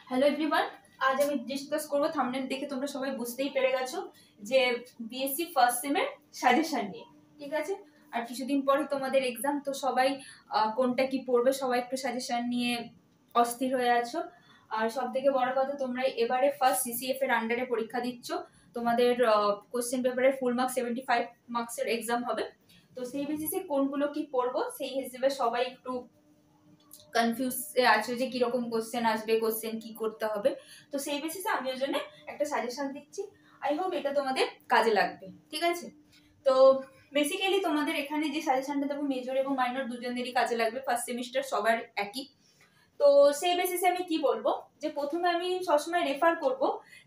Hello everyone, আজ আমি discuss করব থাম্বনেল দেখে তোমরা সবাই বুঝতেই পেরে গেছো যে বিএসসি ফার্স্ট সেমের সাজেশন নিয়ে। ঠিক আছে, আর কিছুদিন পরে তোমাদের এক্সাম, তো সবাই কোনটা কি পড়বে সবাই একটু সাজেশন নিয়ে অস্থির হয়ে আছো। আর সব থেকে বড় কথা, তোমরা এবারে ফার্স্ট সিসিএফ এর আন্ডারে পরীক্ষা দিচ্ছ। তোমাদের কোশ্চেন পেপারে ফুল মার্কস 75 মার্কসের এক্সাম হবে। তো সেই বেসিসে কোনগুলো কি পড়বো সেই হিসেবে সবাই একটু কনফিউজ আছে যে কিরকম কোশ্চেন আসবে, কোশ্চেন কি করতে হবে। তো সেই বেসিসে আমি ওই জন্য একটা সাজেশন দিচ্ছি। আই হোপ এটা তোমাদের কাজে লাগবে। ঠিক আছে, তো বেসিক্যালি তোমাদের এখানে যে সাজেশনটা দেবো মেজর এবং মাইনর দুজনেরই কাজে লাগবে, ফার্স্ট সেমিস্টার সবার একই। তো সেই বেসিসে আমি কি বলবো, যে প্রথমে আমি সবসময় রেফার করব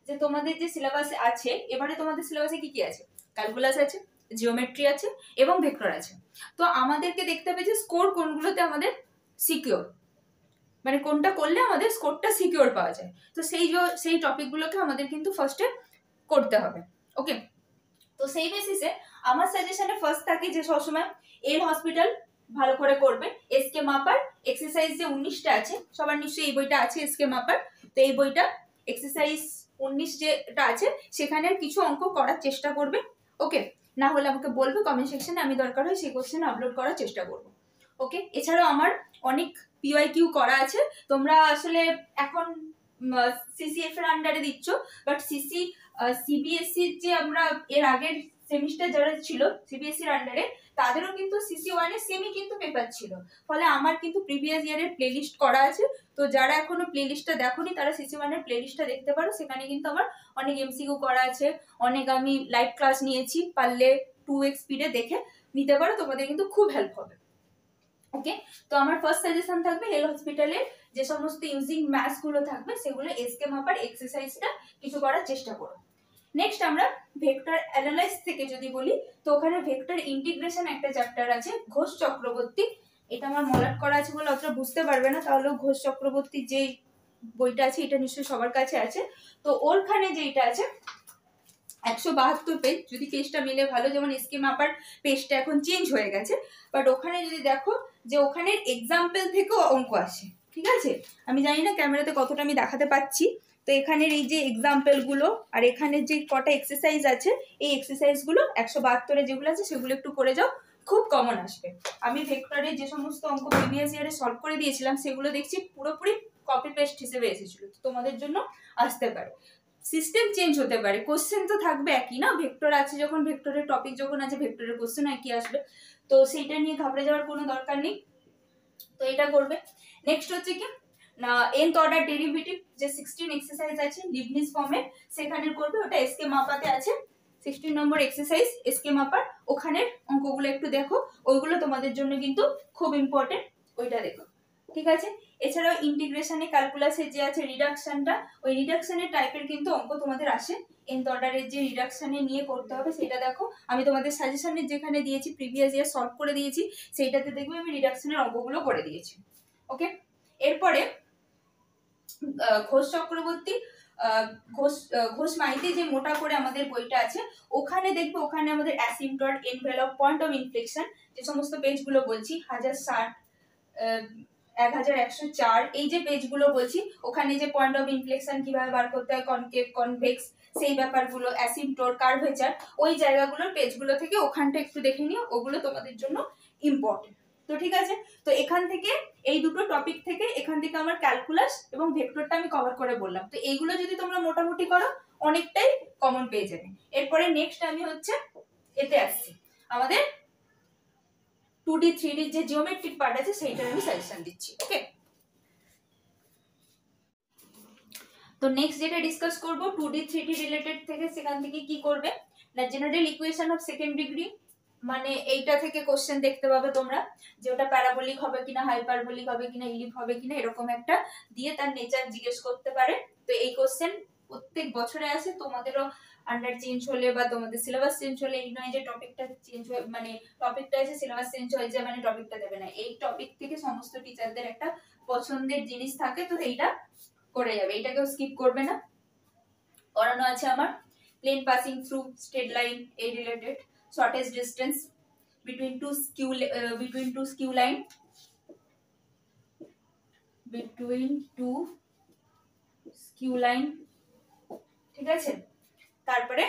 যে তোমাদের যে সিলেবাস আছে, এবারে তোমাদের সিলেবাসে কি কি আছে, ক্যালকুলাস আছে, জিওমেট্রি আছে এবং ভেক্টর আছে। তো আমাদেরকে দেখতে হবে যে স্কোর কোনগুলোতে আমাদের সিকিউর, মানে কোনটা করলে আমাদের স্কোরটা সিকিউর পাওয়া যায়। তো সেই টপিকগুলোকে আমাদের কিন্তু ফার্স্টে করতে হবে। ওকে, তো সেই বেসিসে আমার সাজেশনে ফার্স্ট থাকে যে সবসময় এল হসপিটাল ভালো করে করবে, এসকে মাপার এক্সারসাইজ যে 19টা আছে, সবার নিশ্চয়ই এই বইটা আছে এসকে মাপার। তো এই বইটা এক্সারসাইজ 19 যেটা আছে সেখানে কিছু অঙ্ক করার চেষ্টা করবে। ওকে, না হলে আমাকে বলবে কমেন্ট সেকশনে, আমি দরকার হয় সেই কোশ্চেন আপলোড করার চেষ্টা করবো। ওকে, এছাড়াও আমার অনেক পিওয়াইকিউ করা আছে। তোমরা আসলে এখন সিসিএফ এর আন্ডারে দিচ্ছ, বাট সিবিএসসি যে আমরা এর আগের সেমিস্টার যারা ছিল সিবিএসসি এর আন্ডারে, তাদেরও কিন্তু সিসি ওয়ানে সেমই কিন্তু পেপার ছিল। ফলে আমার কিন্তু প্রিভিয়াস ইয়ারের প্লেলিস্ট করা আছে। তো যারা এখনো প্লেলিস্টটা দেখোনি তারা সিসি ওয়ানের প্লেলিস্টটা দেখতে পারো, সেখানে কিন্তু আমার অনেক এমসিকিউ করা আছে, অনেক আমি লাইভ ক্লাস নিয়েছি, পারলে 2x স্পিডে দেখে নিতে পারো, তোমাদের কিন্তু খুব হেল্প হবে। ওকে, তো আমার ফার্স্ট সাজেশন থাকবে হেল হসপিটালের যে সমস্ত ইউজিং ম্যাথস গুলো থাকবে সেগুলো এসকে মাপার এক্সারসাইজটা কিছু করার চেষ্টা করো। নেক্সট আমরা ভেক্টর অ্যানালাইজ থেকে যদি বলি, তো ওখানে ভেক্টর ইন্টিগ্রেশন একটা চ্যাপ্টার আছে, ঘোষ চক্রবর্তী। এটা আমার মলাট করা আছে বলে অতটা বুঝতে পারবে না, তাহলেও ঘোষ চক্রবর্তী যে বইটা আছে এটা নিশ্চয়ই সবার কাছে আছে। তো ওরখানে যেটা আছে 172 পেজ, যদি পেজটা মিলে ভালো, যেমন এসকে মাপার পেজটা এখন চেঞ্জ হয়ে গেছে, বাট ওখানে যদি দেখো যে ওখানে এক্সাম্পল থেকেও অঙ্ক আসে। ঠিক আছে, আমি জানি না ক্যামেরাতে কতটা আমি দেখাতে পাচ্ছি। তো এখানের এই যে এক্সাম্পল গুলো আর এখানে যে কটা এক্সারসাইজ আছে, এই এক্সারসাইজ গুলো 172-এ যেগুলো আছে সেগুলো একটু করে যাও, খুব কমন আসবে। আমি ভেক্টরে যে সমস্ত অঙ্ক প্রিভিয়াস ইয়ারে সলভ করে দিয়েছিলাম সেগুলো দেখছি পুরোপুরি কপি পেস্ট হিসেবে এসেছিল, তোমাদের জন্য আসতে পারে। সিস্টেম চেঞ্জ হতে পারে, কোশ্চেন তো থাকবে একই না, ভেক্টর আছে যখন, ভেক্টরের টপিক যখন আছে ভেক্টরের কোশ্চেন একই আসবে। তো সেইটা নিয়ে ঘাবড়ে যাওয়ার কোনো দরকার নেই। তো এটা করবে। নেক্সট হচ্ছে কি না, nth অর্ডার ডেরিভেটিভ যে 16 এক্সারসাইজ আছে লিবনিজ ফর্মে, সেখানে করবে, ওটা এসকে মাপাতে আছে 16 নম্বর এক্সারসাইজ এসকে মাপার, ওখানের অঙ্কগুলো একটু দেখো, ওইগুলো তোমাদের জন্য কিন্তু খুব ইম্পর্টেন্ট, ওইটা দেখো। ঠিক আছে, এছাড়াও ইন্টিগ্রেশনে ক্যালকুলাসের যে আছে রিডাকশনটা, ওই রিডাকশনের টাইপের কিন্তু অঙ্ক তোমাদের আসে, nth অর্ডারের যে রিডাকশনে নিয়ে করতে হবে সেটা দেখো। আমি তোমাদের সাজেশনে যেখানে দিয়েছি প্রিভিয়াস ইয়ার সলভ করে দিয়েছি, সেইটাতে দেখবে আমি রিডাকশনের অঙ্কগুলো করে দিয়েছি। ওকে, এরপরে ঘোষ চক্রবর্তী ঘোষ মাইতি যে মোটা করে আমাদের বইটা আছে, ওখানে দেখবে ওখানে আমাদের অ্যাসিম্পটট, এনভেলপ, পয়েন্ট অফ ইনফ্লেকশন যে সমস্ত পেজগুলো বলছি 1060, 1104, এই যে পেজগুলো বলছি, ওখানে যে পয়েন্ট অফ ইনফ্লেকশন কিভাবে বার করতে হয়, কনকেভ, কনভেক্স, সেই ব্যাপারগুলো, অ্যাসিম্পটট, কার্ভেচার, ওই জায়গাগুলোর পেজগুলো থেকে ওখানটা একটু দেখে নিও, ওগুলো তোমাদের জন্য ইম্পর্টেন্ট। তো ঠিক আছে, তো এখান থেকে এই দুটো টপিক থেকে এখান থেকে আমার ক্যালকুলাস এবং ভেক্টরটা আমি কভার করে বললাম। তো এইগুলো যদি তোমরা মোটামুটি করো অনেকটাই কমন পেয়ে যাবে। এরপরে নেক্সট আমি হচ্ছে এতে আসছি, আমাদের 2D 3D যে জিওমেট্রিক পার্ট আছে সেইটার আমি সাজেশন দিচ্ছি। ওকে, তো নেক্সট যেটা ডিসকাস করব 2D 3D রিলেটেড থেকে, সেখান থেকে কি করবে না, general equation of second degree, মানে এইটা থেকে কোশ্চেন দেখতে পাবে তোমরা, যে ওটা প্যারাবোলিক হবে কিনা, হাইপারবোলিক হবে কিনা, ইলিপ হবে কিনা, এরকম একটা দিয়ে তার নেচার জিজ্ঞেস করতে পারে। তো এই কোশ্চেন প্রত্যেক বছরে আসে, তোমাদেরও আন্ডার চেঞ্জ হলে বা তোমাদের সিলেবাস চেঞ্জ হলে এই নয় যে টপিকটা চেঞ্জ হয়ে, মানে টপিকটা আছে সিলেবাস চেঞ্জ হয়ে যায় মানে টপিকটা দেবে না, এই টপিক থেকে সমস্ত টিচারদের একটা পছন্দের জিনিস থাকে, তো এইটা করে যাবে, এটাকেও স্কিপ করবে না। করানো আছে আমার plane passing through straight line, এই related shortest distance between two skew line, between two skew line, ঠিক আছে। তারপরে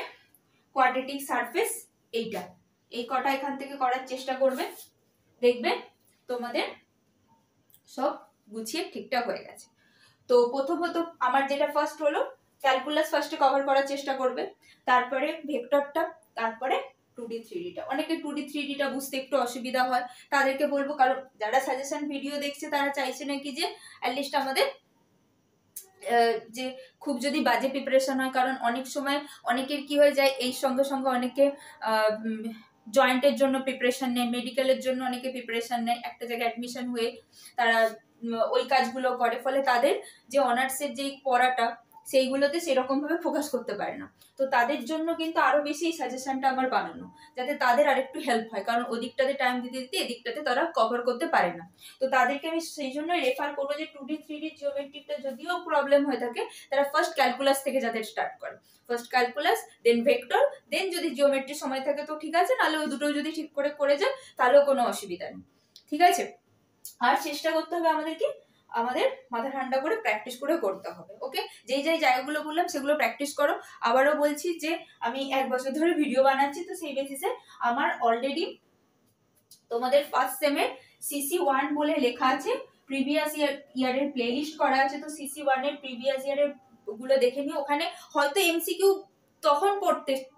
কোয়াড্রেটিক সারফেস, এইটা, এই কটা এখান থেকে করার চেষ্টা করবে, দেখবে তোমাদের সব গুছিয়ে ঠিকঠাক হয়ে গেছে। তো প্রথমত আমার যেটা ফার্স্ট হলো ক্যালকুলাস ফার্স্টে কভার করার চেষ্টা করবে, তারপরে ভেক্টরটা, তারপরে 2D 3Dটা। অনেকে 2D 3Dটা বুঝতে একটু অসুবিধা হয়, তাদেরকে বলবো, কারণ যারা সাজেশন ভিডিও দেখছে তারা চাইছে নাকি যে অ্যাটলিস্ট আমাদের যে খুব যদি বাজে প্রিপারেশন হয়, কারণ অনেক সময় অনেকের কি হয়ে যায়, এই সঙ্গে সঙ্গে অনেকে জয়েন্টের জন্য প্রিপারেশন নেয়, মেডিকেলের জন্য অনেকে প্রিপারেশন নেয়, একটা জায়গায় অ্যাডমিশন হয়ে তারা ওই কাজগুলো করে, ফলে তাদের যে অনার্সের যে পড়াটা সেইগুলোতে সেরকম ভাবে ফোকাস করতে পারে না। তো তাদের জন্য কিন্তু আরো বেশি এই সাজেশনটা আমার বানানো, যাতে তাদের আরেকটু হেল্প হয়, কারণ ওদিকটাতে টাইম দিতে দিতে এদিকটাতে তারা কভার করতে পারে না। তো তাদেরকে আমি সেই জন্য রেফার করবো যে 2D 3D জিওমেট্রিকটা যদিও প্রবলেম হয়ে থাকে, তারা ফার্স্ট ক্যালকুলাস থেকে যাদের স্টার্ট করে, ফার্স্ট ক্যালকুলাস, দেন ভেক্টর, দেন যদি জিওমেট্রি সময় থাকে তো ঠিক আছে, নাহলে ওই দুটো যদি ঠিক করে যায় তাহলেও কোনো অসুবিধা নেই, ঠিক আছে। আর চেষ্টা করতে হবে আমাদের মাথা ঠান্ডা করে প্র্যাকটিস করে করতে হবে, ওকে। যেই জায়গাগুলো বললাম সেগুলো প্র্যাকটিস করো। আবারও বলছি যে আমি 1 বছর ধরে ভিডিও বানাচ্ছি, তো সেই বেসিসে আমার অলরেডি তোমাদের ফার্স্ট সেমের CC1 বলে লেখা আছে, প্রিভিয়াস ইয়ারের প্লেলিস্ট করা আছে, তো CC1 এর প্রিভিয়াস ইয়ারের গুলো দেখে নিও। ওখানে হয়তো MCQ তখন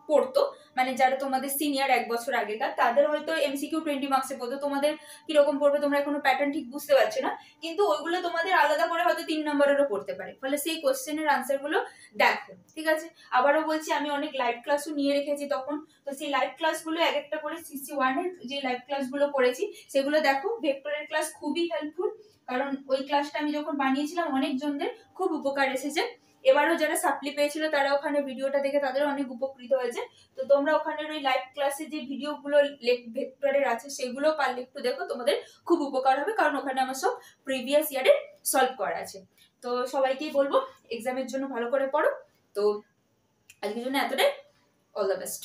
পড়তো, মানে যারা তোমাদের সিনিয়র 1 বছর আগেকার, তাদের হয়তো MCQ 20 মার্কসে পড়তো, তোমাদের কিরকম পড়বে তোমরা এখনো প্যাটার্ন ঠিক বুঝতে পারছো না, কিন্তু ওইগুলো তোমাদের আলাদা করে হয়তো 3 নম্বরেরও পড়তে পারে, ফলে সেই কোশ্চেনের আনসার গুলো দেখো, ঠিক আছে। আবারও বলছি আমি অনেক লাইভ ক্লাসও নিয়ে রেখেছি তখন, তো সেই লাইভ ক্লাসগুলো এক একটা করে CC1 এর যে লাইভ ক্লাসগুলো করেছি সেগুলো দেখো। ভেক্টরের ক্লাস খুবই হেল্পফুল, কারণ ওই ক্লাসটা আমি যখন বানিয়েছিলাম অনেকজনদের খুব উপকার এসেছে। এবারও যারা সাপ্লি পেয়েছিল তারা ওখানে ভিডিওটা দেখে তাদের অনেক উপকৃত হয়েছে। তো তোমরা ওখানের ওই লাইভ ক্লাসে যে ভিডিওগুলো ভেক্টরের আছে সেগুলো পারলে একটু দেখো, তোমাদের খুব উপকার হবে, কারণ ওখানে আমার সব প্রিভিয়াস ইয়ারে সলভ করা আছে। তো সবাইকেই বলবো এক্সামের জন্য ভালো করে পড়ো। তো আজকের জন্য এতটাই, অল দ্য বেস্ট।